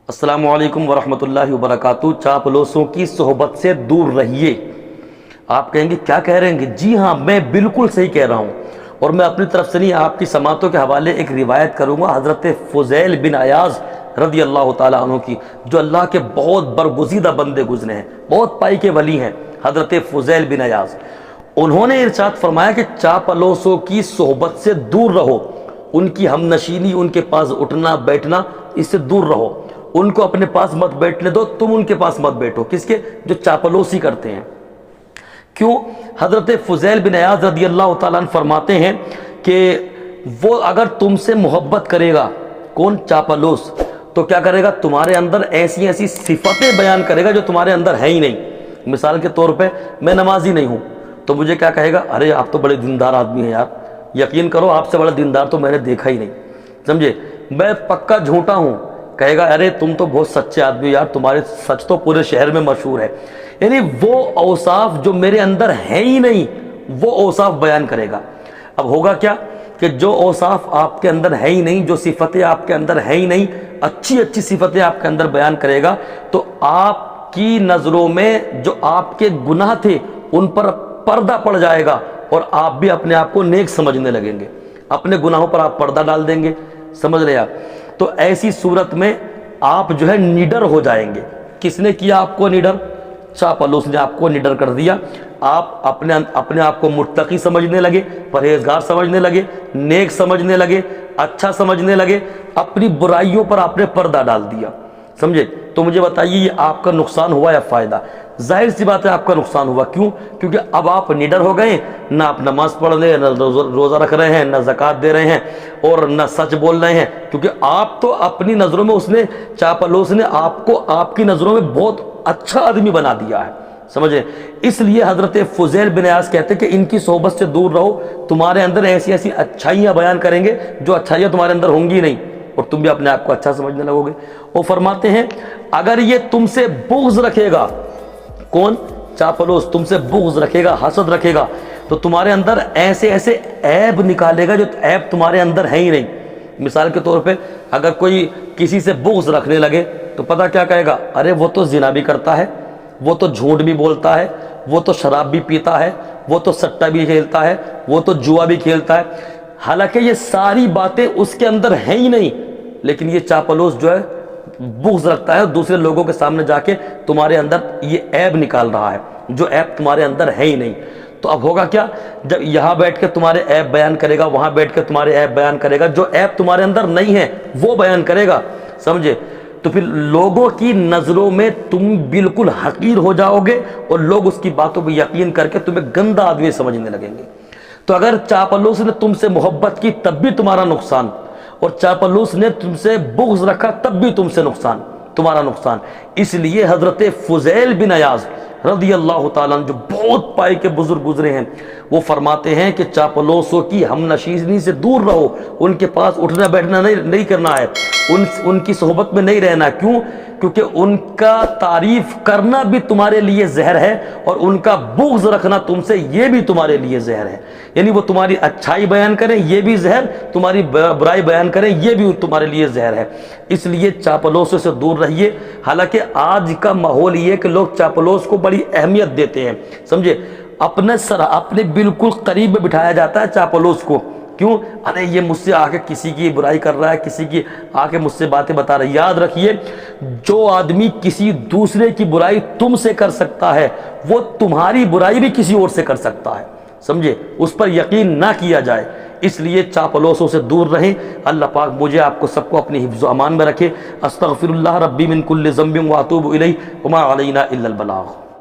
السلام علیکم ورحمۃ اللہ وبرکاتہ۔ چاپلوسوں کی صحبت سے دور رہیے۔ آپ کہیں گے کیا کہہ رہے ہیں؟ جی ہاں، میں بالکل صحیح کہہ رہا ہوں، اور میں اپنی طرف سے نہیں، آپ کی سماعتوں کے حوالے ایک روایت کروں گا حضرت فضیل بن عیاض رضی اللہ تعالیٰ عنہ کی، جو اللہ کے بہت برگزیدہ بندے گزرے ہیں، بہت پائی کے ولی ہیں حضرت فضیل بن عیاض۔ انہوں نے ارشاد فرمایا کہ چاپلوسوں کی صحبت سے دور رہو، ان کی ہم نشینی، ان کے پاس اٹھنا بیٹھنا، اس سے دور رہو، ان کو اپنے پاس مت بیٹھنے دو، تم ان کے پاس مت بیٹھو۔ کس کے؟ جو چاپلوسی کرتے ہیں۔ کیوں؟ حضرت فضیل بن عیاض رضی اللہ تعالیٰ عنہ فرماتے ہیں کہ وہ اگر تم سے محبت کرے گا، کون؟ چاپلوس، تو کیا کرے گا؟ تمہارے اندر ایسی ایسی صفتیں بیان کرے گا جو تمہارے اندر ہے ہی نہیں۔ مثال کے طور پہ میں نمازی نہیں ہوں تو مجھے کیا کہے گا؟ ارے آپ تو بڑے دیندار آدمی ہیں یار، یقین کرو آپ سے بڑا دیندار تو میں نے دیکھا ہی نہیں، سمجھے؟ میں پکا جھوٹا ہوں، کہے گا ارے تم تو بہت سچے آدمی یار، تمہارے سچ تو پورے شہر میں مشہور ہے۔ یعنی وہ اوصاف جو میرے اندر ہے ہی نہیں، وہ اوصاف بیان کرے گا۔ اب ہوگا کیا کہ جو اوصاف آپ کے اندر ہے ہی نہیں، جو صفتیں آپ کے اندر ہے ہی نہیں، اچھی اچھی صفتیں آپ کے اندر بیان کرے گا، تو آپ کی نظروں میں جو آپ کے گناہ تھے ان پر پردہ پڑ جائے گا، اور آپ بھی اپنے آپ کو نیک سمجھنے لگیں گے، اپنے گناہوں پر آپ پردہ ڈال دیں گے، سمجھ رہے آپ؟ تو ایسی صورت میں آپ جو ہے نڈر ہو جائیں گے۔ کس نے کیا آپ کو نڈر؟ چاپلوس نے آپ کو نڈر کر دیا۔ آپ اپنے آپ کو متقی سمجھنے لگے، پرہیزگار سمجھنے لگے، نیک سمجھنے لگے، اچھا سمجھنے لگے، اپنی برائیوں پر آپ نے پردہ ڈال دیا، سمجھے؟ تو مجھے بتائیے یہ آپ کا نقصان ہوا یا فائدہ؟ ظاہر سی بات ہے آپ کا نقصان ہوا۔ کیوں؟ کیونکہ اب آپ نڈر ہو گئے، نہ آپ نماز پڑھ رہے ہیں، نہ روزہ رکھ رہے ہیں، نہ زکوٰۃ دے رہے ہیں، اور نہ سچ بول رہے ہیں، کیونکہ آپ تو اپنی نظروں میں چاپلوس نے آپ کو آپ کی نظروں میں بہت اچھا آدمی بنا دیا ہے، سمجھے؟ اس لیے حضرت فضیل بن عیاض کہتے ہیں کہ ان کی صحبت سے دور رہو، تمہارے اندر ایسی ایسی اچھائیاں بیان کریں گے جو اچھائیاں تمہارے اندر ہوں گی نہیں، اور تم بھی اپنے آپ کو اچھا سمجھنے لگو گے۔ وہ فرماتے ہیں اگر یہ تم سے بغض رکھے گا، کون؟ چاپلوس، تم سے بغض رکھے گا، حسد رکھے گا، تو تمہارے اندر ایسے ایسے عیب نکالے گا جو عیب تمہارے اندر ہے ہی نہیں۔ مثال کے طور پہ اگر کوئی کسی سے بغض رکھنے لگے تو پتہ کیا کہے گا؟ ارے وہ تو زنا بھی کرتا ہے، وہ تو جھوٹ بھی بولتا ہے، وہ تو شراب بھی پیتا ہے، وہ تو سٹہ بھی کھیلتا ہے، وہ تو جوا بھی کھیلتا ہے۔ حالانکہ یہ ساری باتیں اس کے اندر ہیں ہی نہیں، لیکن یہ چاپلوس جو ہے بغض رکھتا ہے، دوسرے لوگوں کے سامنے جا کے تمہارے اندر یہ عیب نکال رہا ہے جو عیب تمہارے اندر ہے ہی نہیں۔ تو اب ہوگا کیا؟ جب یہاں بیٹھ کے تمہارے عیب بیان کرے گا، وہاں بیٹھ کے تمہارے عیب بیان کرے گا، جو عیب تمہارے اندر نہیں ہے وہ بیان کرے گا، سمجھے؟ تو پھر لوگوں کی نظروں میں تم بالکل حقیر ہو جاؤ گے، اور لوگ اس کی باتوں پہ یقین کر کے تمہیں گندا آدمی سمجھنے لگیں گے۔ تو اگر چاپلوس نے تم سے محبت کی تب بھی تمہارا نقصان، اور چاپلوس نے تم سے بغض رکھا تب بھی تم سے نقصان، تمہارا نقصان۔ اس لیے حضرت فضیل بن عیاض رضی اللہ تعالیٰ عنہ جو بہت پائے کے بزرگ گزرے ہیں، وہ فرماتے ہیں کہ چاپلوسوں کی ہم نشینی سے دور رہو، ان کے پاس اٹھنا بیٹھنا نہیں کرنا ہے، ان کی صحبت میں نہیں رہنا۔ کیوں؟ کیونکہ ان کا تعریف کرنا بھی تمہارے لیے زہر ہے، اور ان کا بغض رکھنا تم سے یہ بھی تمہارے لیے زہر ہے۔ یعنی وہ تمہاری اچھائی بیان کریں یہ بھی زہر، تمہاری برائی بیان کریں یہ بھی تمہارے لیے زہر ہے۔ اس لیے چاپلوسوں سے دور رہیے۔ حالانکہ آج کا ماحول یہ ہے کہ لوگ چاپلوس کو بڑی اہمیت دیتے ہیں، سمجھے؟ اپنے بالکل قریب میں بٹھایا جاتا ہے چاپلوس کو۔ کیوں؟ ارے یہ مجھ سے آ کے کسی کی برائی کر رہا ہے، کسی کی آ کے مجھ سے باتیں بتا رہا ہے۔ یاد رکھیے، جو آدمی کسی دوسرے کی برائی تم سے کر سکتا ہے، وہ تمہاری برائی بھی کسی اور سے کر سکتا ہے، سمجھے؟ اس پر یقین نہ کیا جائے۔ اس لیے چاپلوسوں سے دور رہیں۔ اللہ پاک مجھے آپ کو سب کو اپنی حفظ و امان میں رکھے۔ استغفر اللہ ربی من کل ذنب واتوب الیہ وما علینا الا البلاغ۔